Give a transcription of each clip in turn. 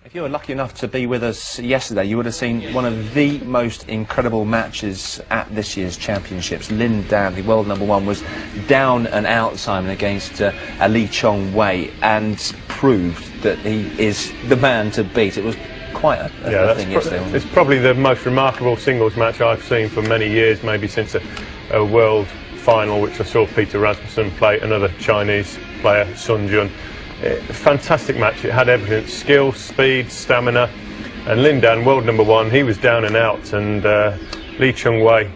If you were lucky enough to be with us yesterday, you would have seen one of the most incredible matches at this year's championships. Lin Dan, the world #1, was down and out, Simon, against Lee Chong-wei, and proved that he is the man to beat. It was quite a thing yesterday. It's probably the most remarkable singles match I've seen for many years, maybe since a world final, which I saw Peter Rasmussen play another Chinese player, Sun Jun. Fantastic match. It had everything: skill, speed, stamina. And Lin Dan, world #1, he was down and out, and Lee Chong-wei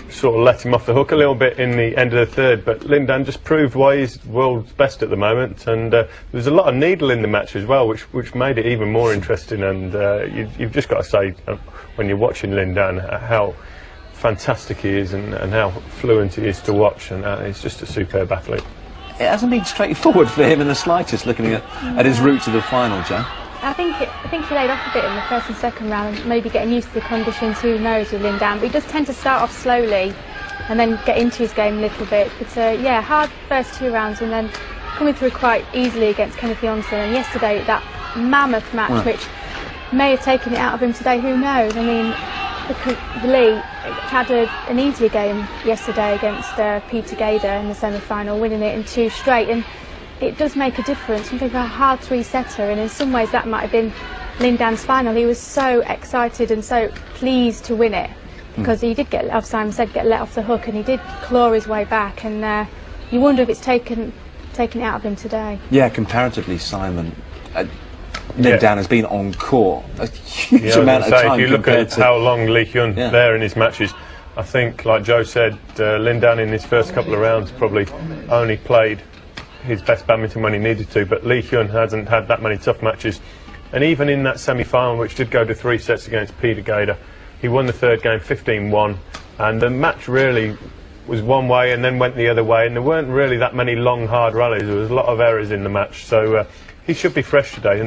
sort of let him off the hook a little bit in the end of the third, but Lin Dan just proved why he's world's best at the moment. And there was a lot of needle in the match as well, which made it even more interesting. And you've just got to say, when you're watching Lin Dan, how fantastic he is, and how fluent he is to watch, and he's just a superb athlete. It hasn't been straightforward for him in the slightest, looking at his route to the final, Joe. I think he laid off a bit in the first and second round, and maybe getting used to the conditions, who knows, with Lin Dan. But he does tend to start off slowly and then get into his game a little bit. But yeah, hard first 2 rounds, and then coming through quite easily against Kenneth Johnson. And yesterday, that mammoth match, which may have taken it out of him today, who knows? I mean, Lee had an easier game yesterday against Peter Gader in the semi-final, winning it in 2 straight, and it does make a difference. Something of a hard 3-setter, and in some ways that might have been Lin Dan's final. He was so excited and so pleased to win it, because he did get, as Simon said, get let off the hook, and he did claw his way back, and you wonder if it's taken it out of him today. Yeah, comparatively, Simon, Lin Dan has been on court a huge amount of time. If you look at how long Lee Hyun there in his matches, I think, like Joe said, Lin Dan in his first couple of rounds probably only played his best badminton when he needed to, but Lee Hyun hasn't had that many tough matches. And even in that semi-final, which did go to 3 sets against Peter Gader, he won the third game 15-1, and the match really was one way and then went the other way, and there weren't really that many long, hard rallies. There was a lot of errors in the match, so he should be fresh today.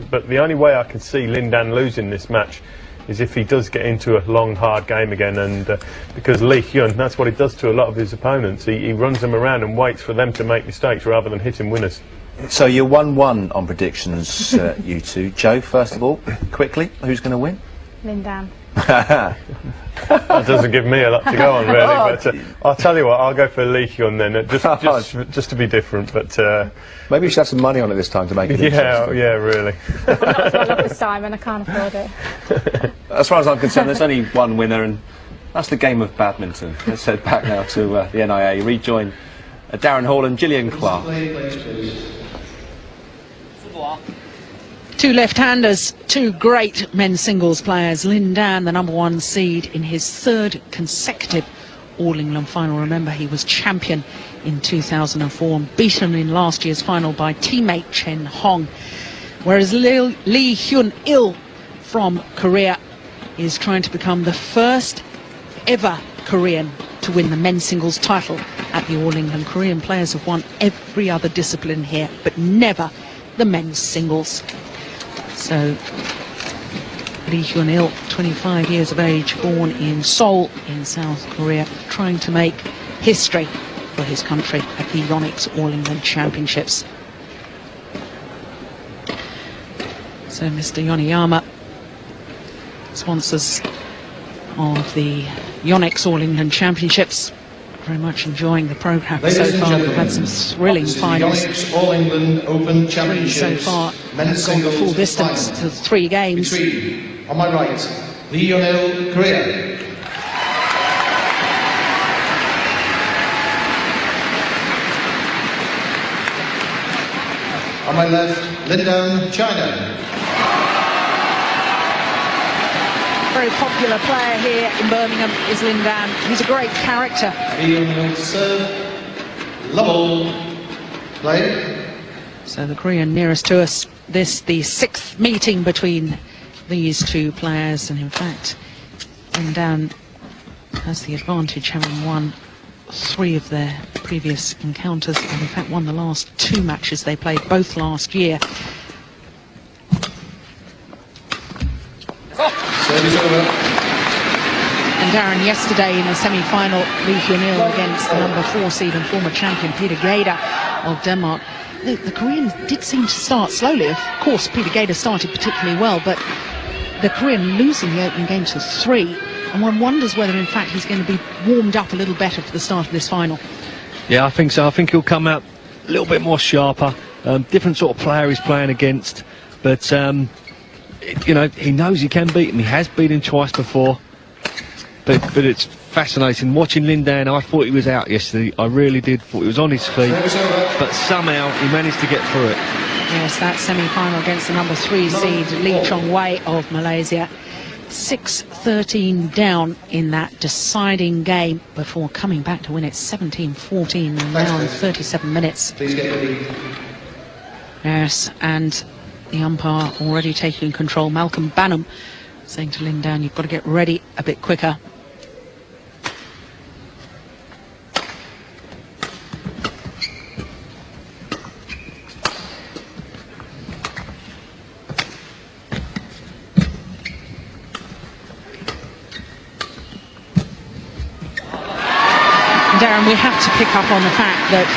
But the only way I can see Lin Dan losing this match is if he does get into a long, hard game again, and because Lee Hyun, that's what he does to a lot of his opponents. He runs them around and waits for them to make mistakes rather than hitting winners. So you're 1-1 on predictions, you two. Joe, first of all, quickly, who's going to win? Lin Dan. That doesn't give me a lot to go on, really. But I'll tell you what, I'll go for Lee Hyun then, just to be different. But maybe we should have some money on it this time to make it interesting. Yeah, really. Not as well off as Simon, I can't afford it. As far as I'm concerned, there's only one winner, and that's the game of badminton. Let's head back now to the NIA. Rejoin Darren Hall and Gillian Clark. 2 left-handers, 2 great men's singles players. Lin Dan, the #1 seed in his 3rd consecutive All-England final. Remember, he was champion in 2004 and beaten in last year's final by teammate Chen Hong. Whereas Lee Hyun-il from Korea is trying to become the first ever Korean to win the men's singles title at the All-England. Korean players have won every other discipline here, but never the men's singles. So Lee Hyun-il, 25 years of age, born in Seoul in South Korea, trying to make history for his country at the Yonex All-England Championships. So Mr. Yoneyama, sponsors of the Yonex All-England Championships, very much enjoying the programme so far. We've had some thrilling finals. Open Championships. So far, gone the full distance to 3 games. On my right, Lee Hyun-il, Korea. On my left, Lin Dan, China. Very popular player here in Birmingham is Lin Dan. He's a great character. Level play. So the Korean nearest to us, this the 6th meeting between these 2 players, and in fact Lin Dan has the advantage, having won 3 of their previous encounters, and in fact won the last 2 matches they played, both last year. And Darren, yesterday in the semi-final, Lee Hyun-il against the #4 seed and former champion Peter Gader of Denmark. the Koreans did seem to start slowly. Of course, Peter Gator started particularly well, but the Korean losing the opening game to 3, and one wonders whether, in fact, he's going to be warmed up a little better for the start of this final. Yeah, I think so. I think he'll come out a little bit more sharper. Different sort of player he's playing against, but you know, he knows he can beat him. He has beat him twice before, but it's fascinating watching Lin Dan. I thought he was out yesterday. I really did. Thought he was on his feet, but somehow he managed to get through it. Yes, that semi-final against the number 3 seed Lee Chong-wei of Malaysia. 6-13 down in that deciding game before coming back to win it 17-14 now in 37 minutes. Yes, and the umpire already taking control, Malcolm Banham, saying to Lin Dan, you've got to get ready a bit quicker. Darren, we have to pick up on the fact that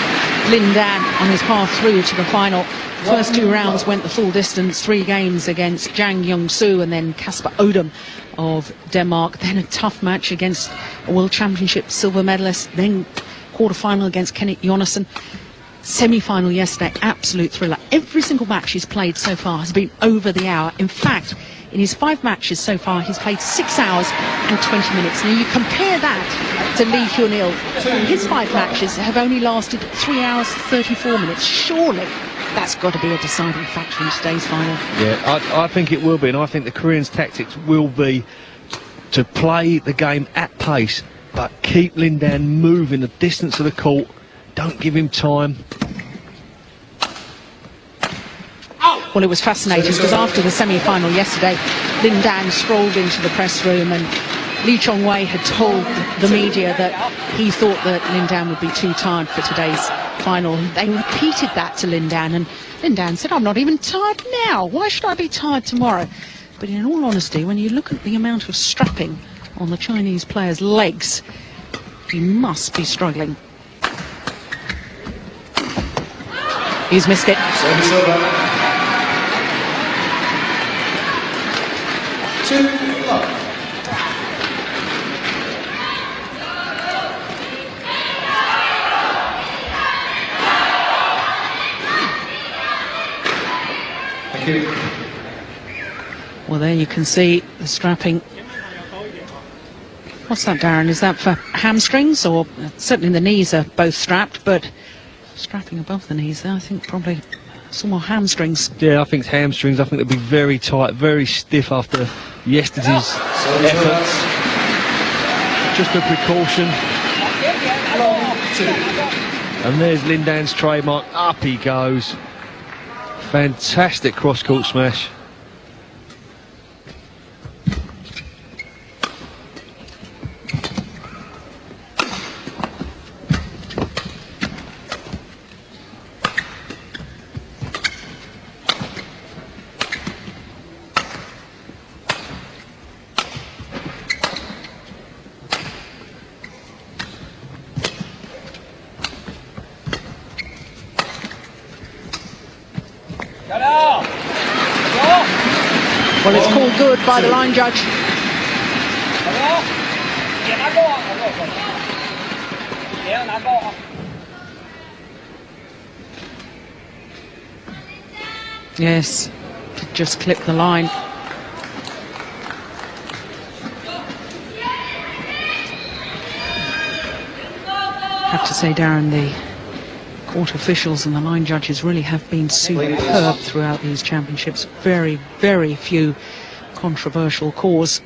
Lin Dan, on his path through to the final, first 2 rounds went the full distance, 3 games against Jang Young-soo and then Kasper Odom of Denmark, then a tough match against a World Championship silver medalist, then quarter-final against Kenneth Jonassen, semi-final yesterday, absolute thriller. Every single match he's played so far has been over the hour. In fact, in his 5 matches so far, he's played 6 hours and 20 minutes. Now, you compare that to Lee Hyun-il. His 5 matches have only lasted 3 hours, 34 minutes. Surely that's got to be a deciding factor in today's final. Yeah, I think it will be, and I think the Koreans' tactics will be to play the game at pace, but keep Lin Dan moving the distance of the court. Don't give him time. Well, it was fascinating because after the semi-final yesterday, Lin Dan strolled into the press room and Lee Chong-wei had told the media that he thought that Lin Dan would be too tired for today's final. They repeated that to Lin Dan, and Lin Dan said, I'm not even tired now. Why should I be tired tomorrow? But in all honesty, when you look at the amount of strapping on the Chinese player's legs, he must be struggling. He's missed it. Service over. 2 love. Thank you. Well, there you can see the strapping. What's that, Darren? Is that for hamstrings? Or certainly the knees are both strapped, but strapping above the knees there, I think probably some more hamstrings. Yeah, I think it's hamstrings. I think they'll be very tight, very stiff after yesterday's efforts. Just a precaution. And there's Lin Dan's trademark. Up he goes. Fantastic cross-court smash. Well, it's called good by the line judge. Yes, just clip the line. Have to say, Darren, the court officials and the line judges really have been superb throughout these championships. Very, very few controversial calls.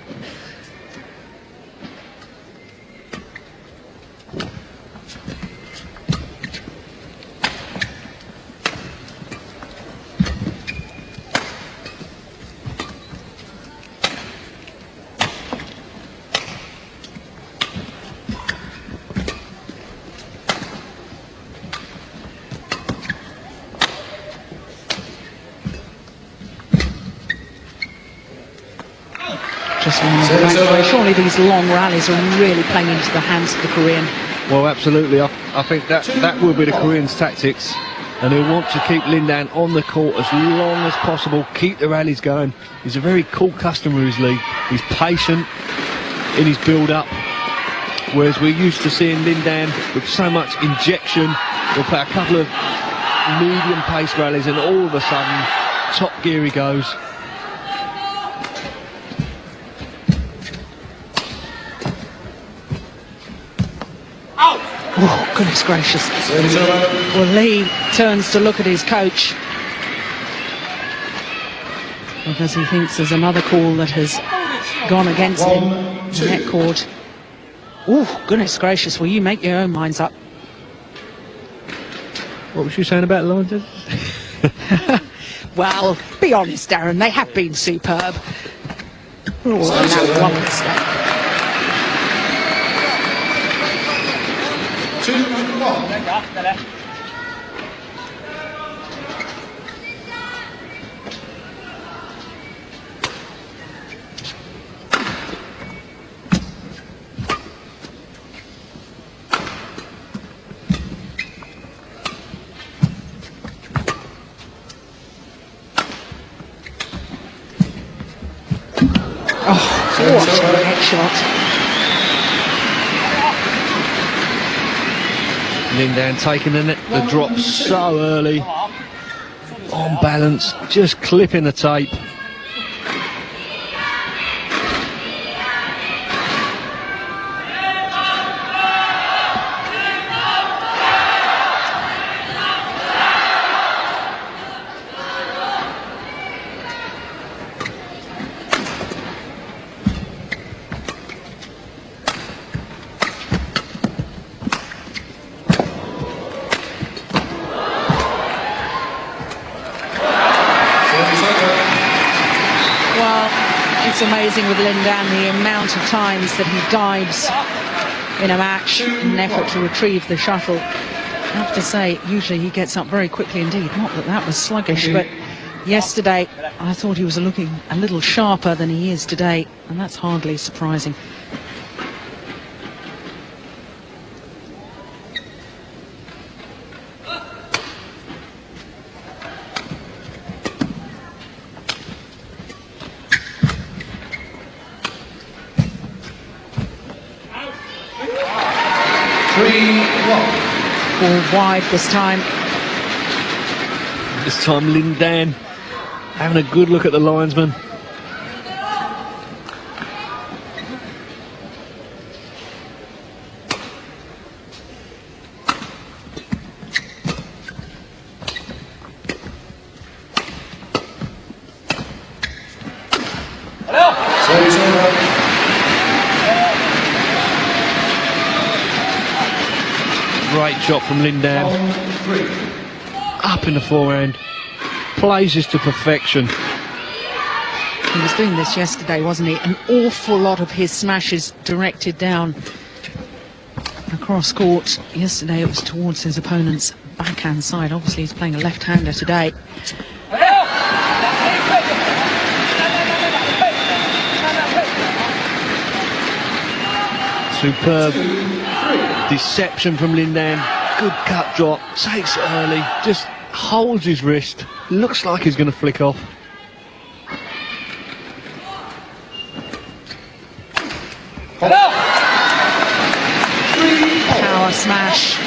Just one on the back. Surely these long rallies are really playing into the hands of the Korean. Well, absolutely. I think that will be the Koreans' tactics. and he'll want to keep Lin Dan on the court as long as possible, keep the rallies going. He's a very cool customer of his league. He's patient in his build-up, whereas we're used to seeing Lin Dan with so much injection. He'll play a couple of medium pace rallies and all of a sudden top gear he goes. Oh, goodness gracious. Well, Lee turns to look at his coach because he thinks there's another call that has gone against him in the net court. Oh, goodness gracious. Well, you make your own minds up. What was you saying about line judges? Well, be honest, Darren, they have been superb. Oh, that one mistake. 2-1. Oh, what a net shot. Lin Dan taking the drop so early, on balance, just clipping the tape. It's amazing with Lin Dan the amount of times that he dives in a match in an effort to retrieve the shuttle. I have to say, usually he gets up very quickly indeed. Not that that was sluggish, but yesterday I thought he was looking a little sharper than he is today, and that's hardly surprising. Ball wide this time. This time Lin Dan having a good look at the linesman. Great shot from Lin Dan. Up in the forehand. Plays this to perfection. He was doing this yesterday, wasn't he? An awful lot of his smashes directed down across court. Yesterday it was towards his opponent's backhand side. Obviously he's playing a left-hander today. Superb deception from Lin Dan. Good cut drop, takes it early, just holds his wrist. Looks like he's going to flick off. Power smash.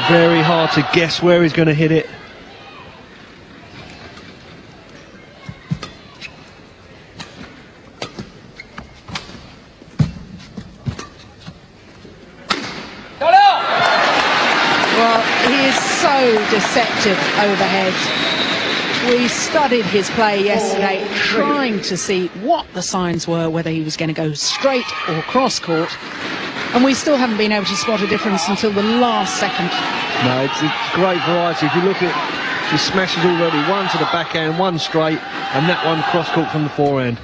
Very hard to guess where he's going to hit it. Deceptive overhead. We studied his play yesterday, trying to see what the signs were, whether he was going to go straight or cross court, and we still haven't been able to spot a difference until the last second. No, it's a great variety. If you look at his smashes already, one to the backhand, one straight, and that one cross court from the forehand.